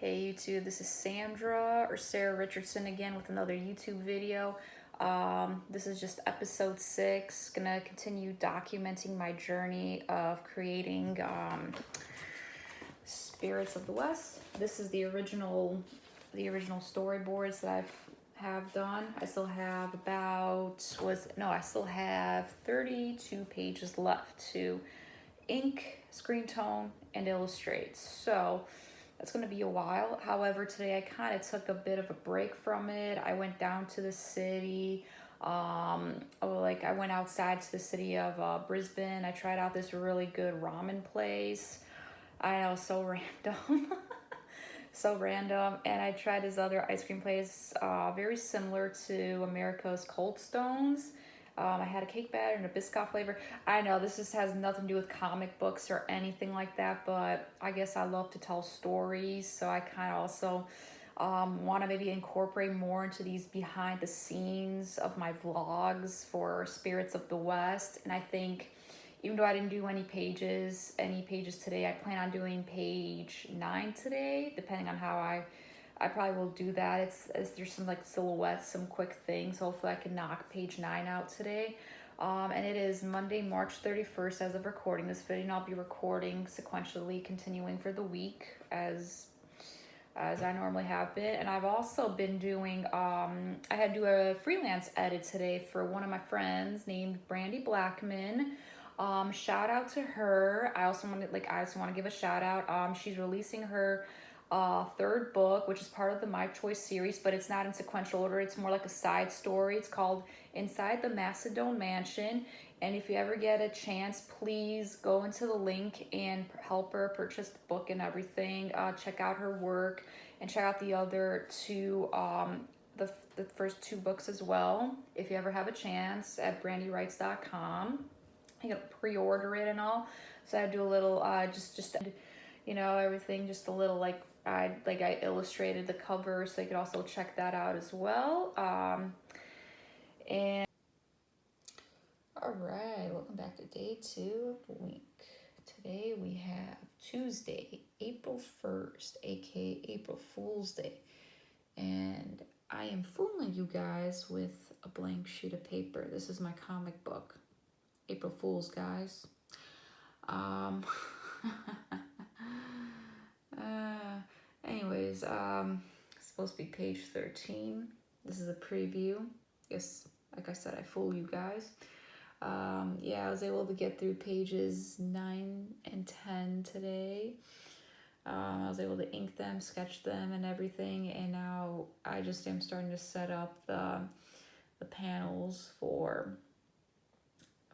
Hey YouTube, this is Sandra or Sarah Richardson again with another YouTube video. This is just episode 6. Gonna continue documenting my journey of creating Spirits of the West. This is the original storyboards that I have done. I still have I still have 32 pages left to ink, screen tone, and illustrate. So that's going to be a while. However, today I kind of took a bit of a break from it. I went down to the city. I went outside to the city of Brisbane. I tried out this really good ramen place. I know, so random. So random. And I tried this other ice cream place, very similar to America's Cold Stones. I had a cake batter and a Biscoff flavor. I know this just has nothing to do with comic books or anything like that, but I guess I love to tell stories, so I kind of also want to maybe incorporate more into these behind the scenes of my vlogs for Spirits of the West. And I think even though I didn't do any pages today, I plan on doing page 9 today, depending on how I probably will do that. There's some like silhouettes, some quick things. Hopefully I can knock page 9 out today. And it is Monday, March 31st as of recording this video, and I'll be recording sequentially, continuing for the week as I normally have been. And I've also been doing, I had to do a freelance edit today for one of my friends named Brandy Blackmon. Shout out to her. I also want to give a shout out. She's releasing her third book, which is part of the My Choice series, but it's not in sequential order. It's more like a side story. It's called Inside the Macedon Mansion. And if you ever get a chance, please go into the link and help her purchase the book and everything. Check out her work and check out the other two, the first 2 books as well. If you ever have a chance at brandywrites.com, you can pre-order it and all. So I do a little, everything, just a little I illustrated the cover, so you could also check that out as well. And all right, welcome back to day 2 of the week. Today we have Tuesday, April 1st, aka April Fool's Day, and I am fooling you guys with a blank sheet of paper. This is my comic book, April Fool's, guys. Anyways, it's supposed to be page 13. This is a preview. Yes, like I said, I fool you guys. I was able to get through pages 9 and 10 today. I was able to ink them, sketch them, and everything, and now I just am starting to set up the panels for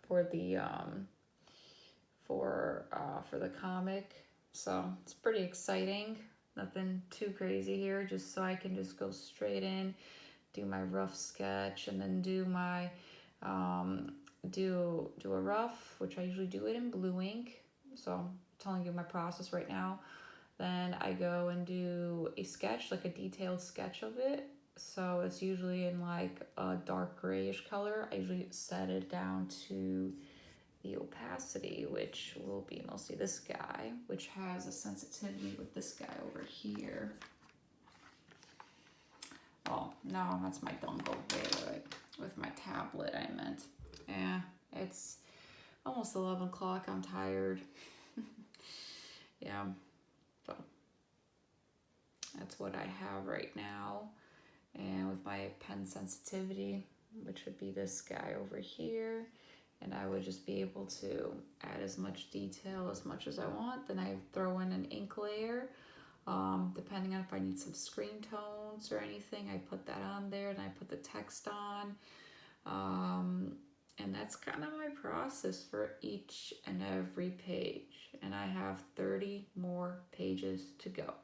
the comic. So it's pretty exciting. Nothing too crazy here, just so I can just go straight in, do my rough sketch, and then do my do a rough, which I usually do it in blue ink. So I'm telling you my process right now. Then I go and do a sketch, like a detailed sketch of it. So it's usually in like a dark grayish color. I usually set it down to the opacity, which will be mostly this guy, which has a sensitivity with this guy over here. Oh, no, that's my dongle. Wait. With my tablet, I meant. Yeah, it's almost 11 o'clock. I'm tired. Yeah, so that's what I have right now. And with my pen sensitivity, which would be this guy over here, and I would just be able to add as much detail as much as I want. Then I throw in an ink layer. Depending on if I need some screen tones or anything, I put that on there, and I put the text on. And that's kind of my process for each and every page. And I have 30 more pages to go.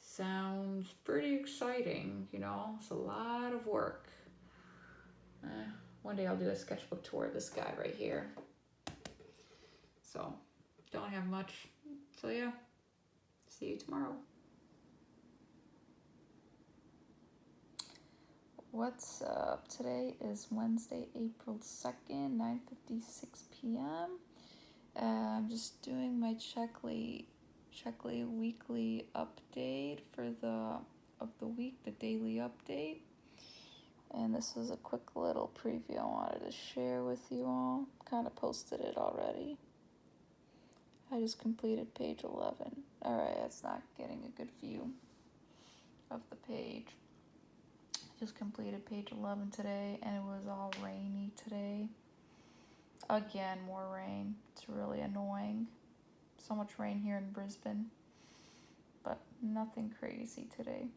Sounds pretty exciting, you know? It's a lot of work. One day I'll do a sketchbook tour of this guy right here. So, don't have much. So yeah, see you tomorrow. What's up? Today is Wednesday, April 2nd, 9:56 p.m. I'm just doing my weekly update for the week, the daily update. And this was a quick little preview I wanted to share with you all. Kind of posted it already. I just completed page 11. Alright, it's not getting a good view of the page. Just completed page 11 today, and it was all rainy today. Again, more rain. It's really annoying. So much rain here in Brisbane, but nothing crazy today.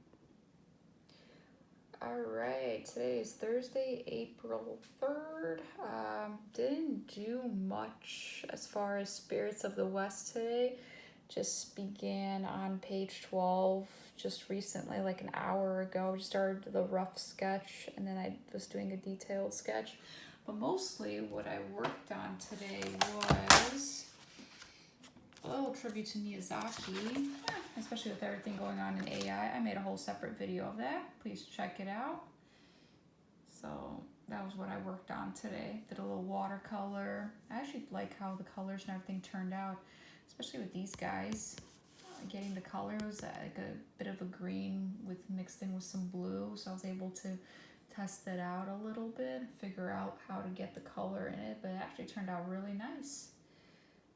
Alright, today is Thursday, April 3rd. Didn't do much as far as Spirits of the West today. Just began on page 12 just recently, like an hour ago. Just started the rough sketch, and then I was doing a detailed sketch. But mostly what I worked on today was a little tribute to Miyazaki, especially with everything going on in AI. I made a whole separate video of that. Please check it out. So that was what I worked on today. Did a little watercolor. I actually like how the colors and everything turned out, especially with these guys. Getting the colors, like a bit of a green with mixed in with some blue, so I was able to test it out a little bit, figure out how to get the color in it, but it actually turned out really nice.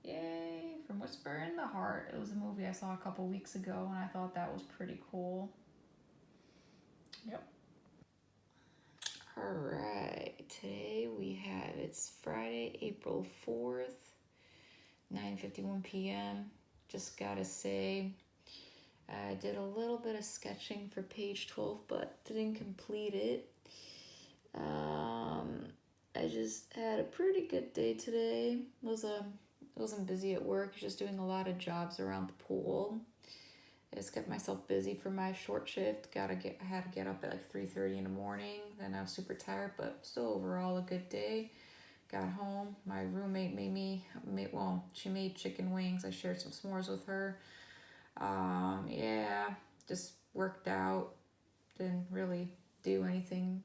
Yay! From Whisper in the Heart. It was a movie I saw a couple weeks ago, and I thought that was pretty cool. Yep. Alright, today it's Friday, April 4th, 9:51 p.m. Just gotta say, I did a little bit of sketching for page 12, but didn't complete it. I just had a pretty good day today. Wasn't busy at work, just doing a lot of jobs around the pool. I just kept myself busy for my short shift. I had to get up at like 3:30 in the morning. Then I was super tired, but still overall a good day. Got home, my roommate she made chicken wings. I shared some s'mores with her. Yeah, just worked out. Didn't really do anything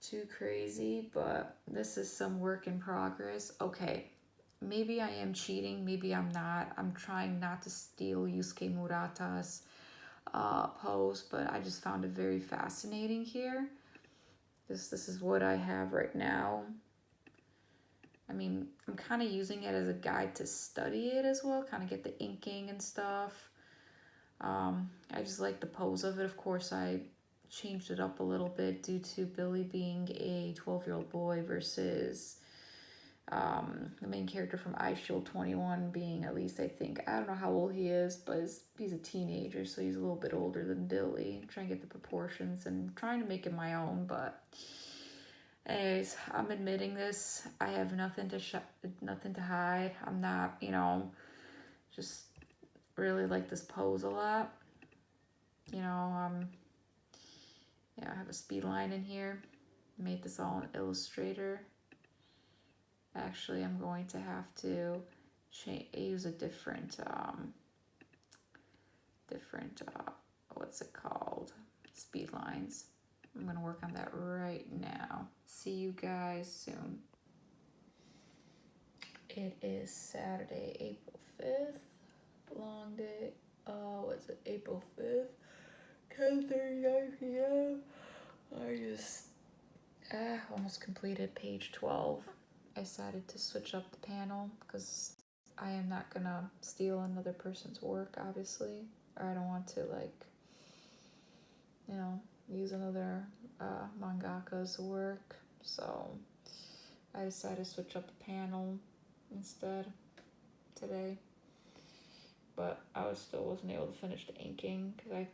too crazy, but this is some work in progress. Okay, maybe I am cheating, maybe I'm not. I'm trying not to steal Yusuke Murata's pose, but I just found it very fascinating here. This is what I have right now. I mean, I'm kind of using it as a guide to study it as well, kind of get the inking and stuff. I just like the pose of it. Of course, I changed it up a little bit due to Billy being a 12-year-old boy versus the main character from I Shield 21 being, at least I think, I don't know how old he is, but he's a teenager, so he's a little bit older than Billy. I'm trying to get the proportions and trying to make it my own, but anyways, I'm admitting this. I have nothing to hide. I'm not, just really like this pose a lot. I have a speed line in here. Made this all in Illustrator. Actually, I'm going to have to use a different, what's it called? Speed lines. I'm going to work on that right now. See you guys soon. It is Saturday, April 5th. Long day. Was it April 5th? 10:39 p.m. I just almost completed page 12. I decided to switch up the panel because I am not going to steal another person's work, obviously. Or I don't want to, use another mangaka's work. So I decided to switch up the panel instead today. But I wasn't able to finish the inking because I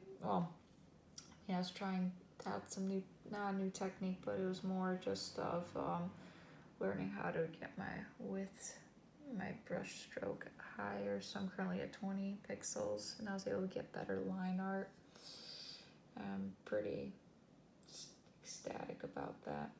was trying to add some not a new technique, but it was more just of learning how to get my brush stroke higher. So I'm currently at 20 pixels, and I was able to get better line art. I'm pretty ecstatic about that.